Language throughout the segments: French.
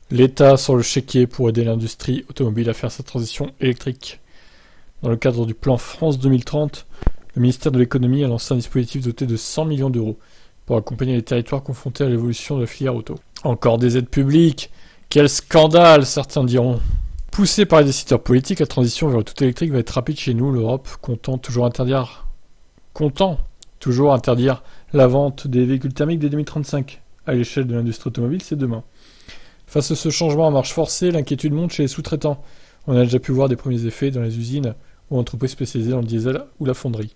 L'État sur le chéquier pour aider l'industrie automobile à faire sa transition électrique. Dans le cadre du plan France 2030, le ministère de l'économie a lancé un dispositif doté de 100 millions d'euros pour accompagner les territoires confrontés à l'évolution de la filière auto. Encore des aides publiques. Quel scandale, certains diront. Poussée par les décideurs politiques, la transition vers le tout électrique va être rapide chez nous, l'Europe, comptant toujours interdire la vente des véhicules thermiques dès 2035. À l'échelle de l'industrie automobile, c'est demain. Face à ce changement à marche forcée, l'inquiétude monte chez les sous-traitants. On a déjà pu voir des premiers effets dans les usines ou entreprises spécialisées dans le diesel ou la fonderie.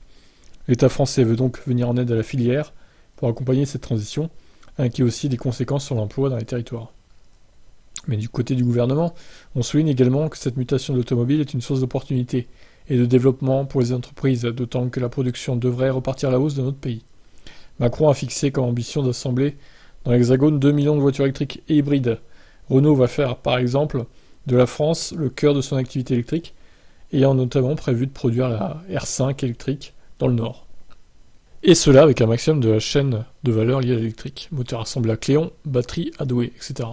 L'État français veut donc venir en aide à la filière pour accompagner cette transition, qui a aussi des conséquences sur l'emploi dans les territoires. Mais du côté du gouvernement, on souligne également que cette mutation de l'automobile est une source d'opportunité et de développement pour les entreprises, d'autant que la production devrait repartir à la hausse dans notre pays. Macron a fixé comme ambition d'assembler dans l'Hexagone 2 millions de voitures électriques et hybrides. Renault va faire, par exemple, de la France le cœur de son activité électrique, ayant notamment prévu de produire la R5 électrique dans le Nord. Et cela avec un maximum de la chaîne de valeur liée à l'électrique, moteur assemblé à Cléon, batterie à Douai, etc.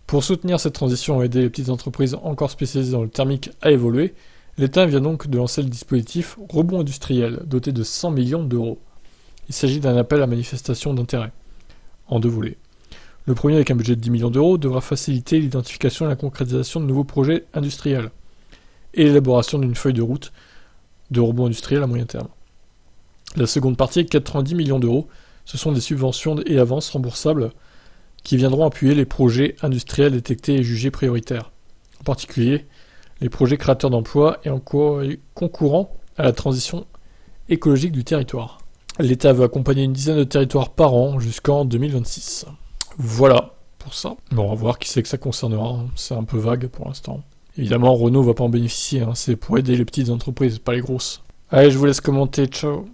Pour soutenir cette transition et aider les petites entreprises encore spécialisées dans le thermique à évoluer, l'État vient donc de lancer le dispositif Rebond industriel, doté de 100 millions d'euros. Il s'agit d'un appel à manifestation d'intérêt, en deux volets. Le premier, avec un budget de 10 millions d'euros, devra faciliter l'identification et la concrétisation de nouveaux projets industriels, et l'élaboration d'une feuille de route de rebond industriel à moyen terme. La seconde partie, avec 90 millions d'euros, ce sont des subventions et avances remboursables qui viendront appuyer les projets industriels détectés et jugés prioritaires. En particulier, les projets créateurs d'emplois et concourant à la transition écologique du territoire. L'État veut accompagner une dizaine de territoires par an jusqu'en 2026. Voilà pour ça. Bon, on va voir qui c'est que ça concernera, hein. C'est un peu vague pour l'instant. Évidemment, Renault va pas en bénéficier, hein. C'est pour aider les petites entreprises, pas les grosses. Allez, je vous laisse commenter, ciao.